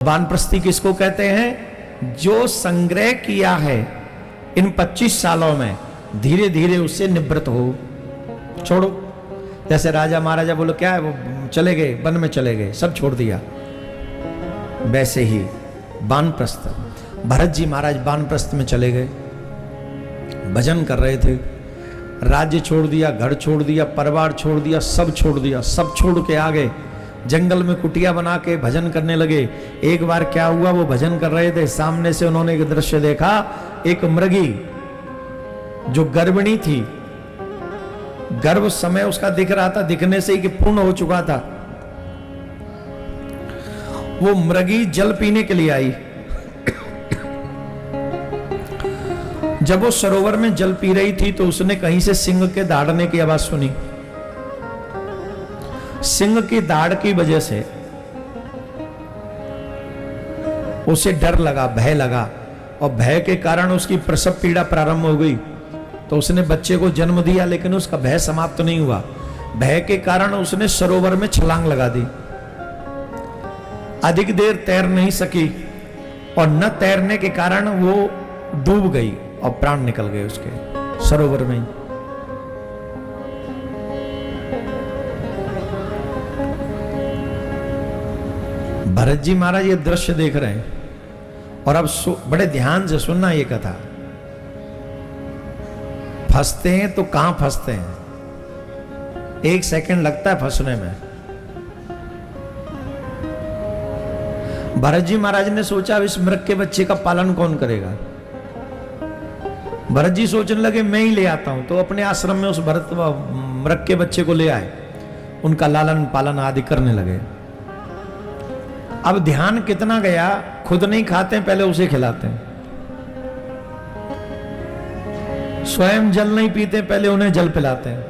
वानप्रस्थी किसको कहते हैं? जो संग्रह किया है इन 25 सालों में, धीरे धीरे उससे निवृत्त हो, छोड़ो। जैसे राजा महाराजा बोलो क्या है, वो चले गए, वन में चले गए, सब छोड़ दिया। वैसे ही वानप्रस्थ, भरत जी महाराज वानप्रस्थ में चले गए, भजन कर रहे थे, राज्य छोड़ दिया, घर छोड़ दिया, परिवार छोड़ दिया, सब छोड़ दिया, सब छोड़ के आ गए, जंगल में कुटिया बना के भजन करने लगे। एक बार क्या हुआ, वो भजन कर रहे थे, सामने से उन्होंने एक दृश्य देखा, एक मृगी जो गर्भिणी थी, गर्भ समय उसका दिख रहा था, दिखने से ही कि पूर्ण हो चुका था। वो मृगी जल पीने के लिए आई। जब वो सरोवर में जल पी रही थी तो उसने कहीं से सिंह के दहाड़ने की आवाज सुनी। सिंह की दाढ़ की वजह से उसे डर लगा, भय लगा, और भय के कारण उसकी प्रसव पीड़ा प्रारंभ हो गई। तो उसने बच्चे को जन्म दिया, लेकिन उसका भय समाप्त नहीं हुआ। भय के कारण उसने सरोवर में छलांग लगा दी। अधिक देर तैर नहीं सकी, और न तैरने के कारण वो डूब गई और प्राण निकल गए उसके सरोवर में। भरत जी महाराज ये दृश्य देख रहे हैं, और अब बड़े ध्यान से सुनना ये कथा। फंसते हैं तो कहां फंसते हैं, एक सेकंड लगता है फंसने में। भरत जी महाराज ने सोचा इस मृग के बच्चे का पालन कौन करेगा। भरत जी सोचने लगे मैं ही ले आता हूं, तो अपने आश्रम में उस भरत मृग के बच्चे को ले आए, उनका लालन पालन आदि करने लगे। अब ध्यान कितना गया, खुद नहीं खाते पहले उसे खिलाते हैं, स्वयं जल नहीं पीते पहले उन्हें जल पिलाते हैं।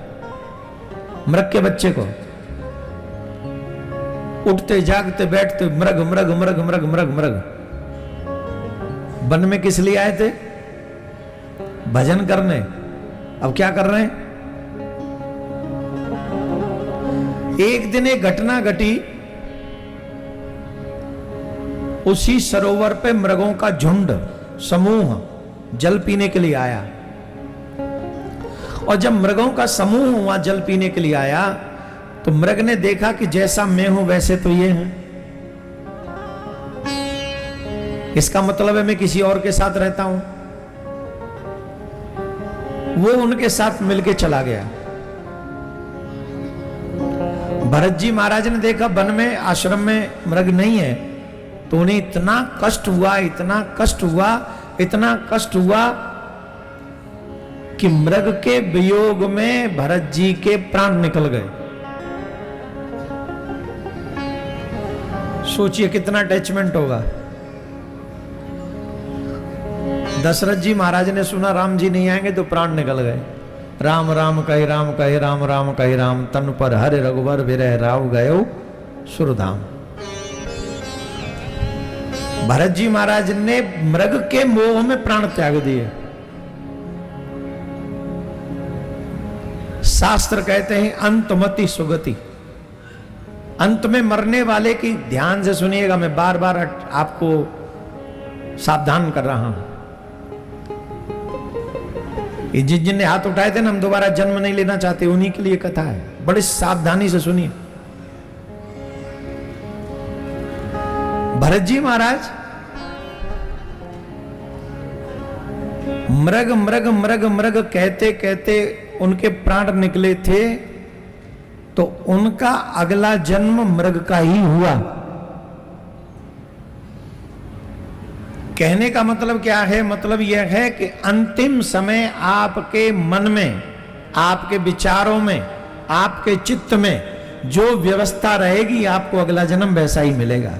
मृग के बच्चे को उठते जागते बैठते मृग मृग मृग मृग मृग मृग। वन में किस लिए आए थे? भजन करने। अब क्या कर रहे हैं? एक दिन एक घटना घटी, उसी सरोवर पे मृगों का झुंड समूह जल पीने के लिए आया। और जब मृगों का समूह वहां जल पीने के लिए आया तो मृग ने देखा कि जैसा मैं हूं वैसे तो ये हैं। इसका मतलब है मैं किसी और के साथ रहता हूं। वो उनके साथ मिलके चला गया। भरत जी महाराज ने देखा वन में आश्रम में मृग नहीं है, तो उन्हें इतना कष्ट हुआ, इतना कष्ट हुआ, इतना कष्ट हुआ कि मृग के वियोग में भरत जी के प्राण निकल गए। सोचिए कितना अटैचमेंट होगा। दशरथ जी महाराज ने सुना राम जी नहीं आएंगे तो प्राण निकल गए। राम राम कहे राम कहे राम राम कहे राम, तन पर हरे रघुवर विरह राव गयो सुरधाम। भरत जी महाराज ने मृग के मोह में प्राण त्याग दिए। शास्त्र कहते हैं अंतमति सुगति, अंत में मरने वाले की, ध्यान से सुनिएगा, मैं बार बार आपको सावधान कर रहा हूं। जिनने हाथ उठाए थे ना, हम दोबारा जन्म नहीं लेना चाहते, उन्हीं के लिए कथा है, बड़ी सावधानी से सुनिए। भरत जी महाराज मृग मृग मृग मृग कहते कहते उनके प्राण निकले थे, तो उनका अगला जन्म मृग का ही हुआ। कहने का मतलब क्या है? मतलब यह है कि अंतिम समय आपके मन में, आपके विचारों में, आपके चित्त में जो व्यवस्था रहेगी, आपको अगला जन्म वैसा ही मिलेगा।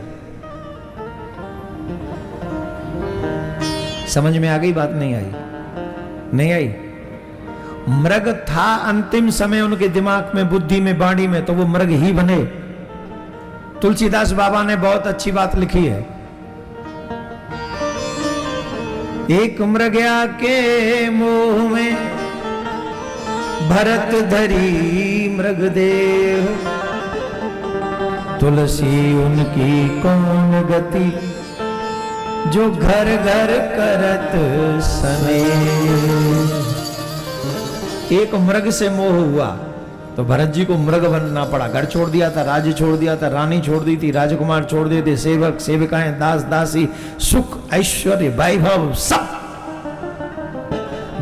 समझ में आ गई बात? नहीं आई? नहीं आई? मृग था अंतिम समय उनके दिमाग में, बुद्धि में, वाणी में, तो वो मृग ही बने। तुलसीदास बाबा ने बहुत अच्छी बात लिखी है, एक मृगया के मोह में भरत धरी मृग देह, तुलसी उनकी कौन गति, जो घर घर करत सने। एक मृग से मोह हुआ तो भरत जी को मृग बनना पड़ा। घर छोड़ दिया था, राज्य छोड़ दिया था, रानी छोड़ दी थी, राजकुमार छोड़ दिए थे, सेवक सेविकाएं, दास दासी, सुख ऐश्वर्य वैभव सब।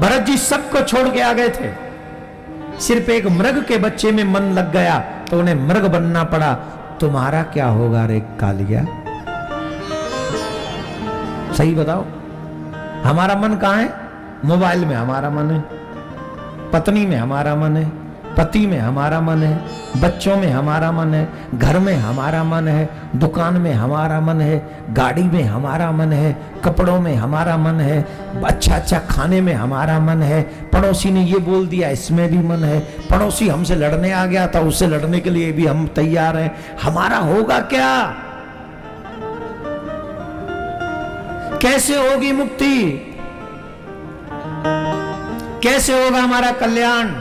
भरत जी सबको छोड़ के आ गए थे। सिर्फ एक मृग के बच्चे में मन लग गया तो उन्हें मृग बनना पड़ा। तुम्हारा क्या होगा रे कालिया? सही बताओ, हमारा मन कहां है? मोबाइल में हमारा मन है, पत्नी में हमारा मन है, पति में हमारा मन है, बच्चों में हमारा मन है, घर में हमारा मन है, दुकान में हमारा मन है, गाड़ी में हमारा मन है, कपड़ों में हमारा मन है, अच्छा अच्छा खाने में हमारा मन है। पड़ोसी ने ये बोल दिया, इसमें भी मन है। पड़ोसी हमसे लड़ने आ गया था, उससे लड़ने के लिए भी हम तैयार हैं। हमारा होगा क्या? कैसे होगी मुक्ति? कैसे होगा हमारा कल्याण?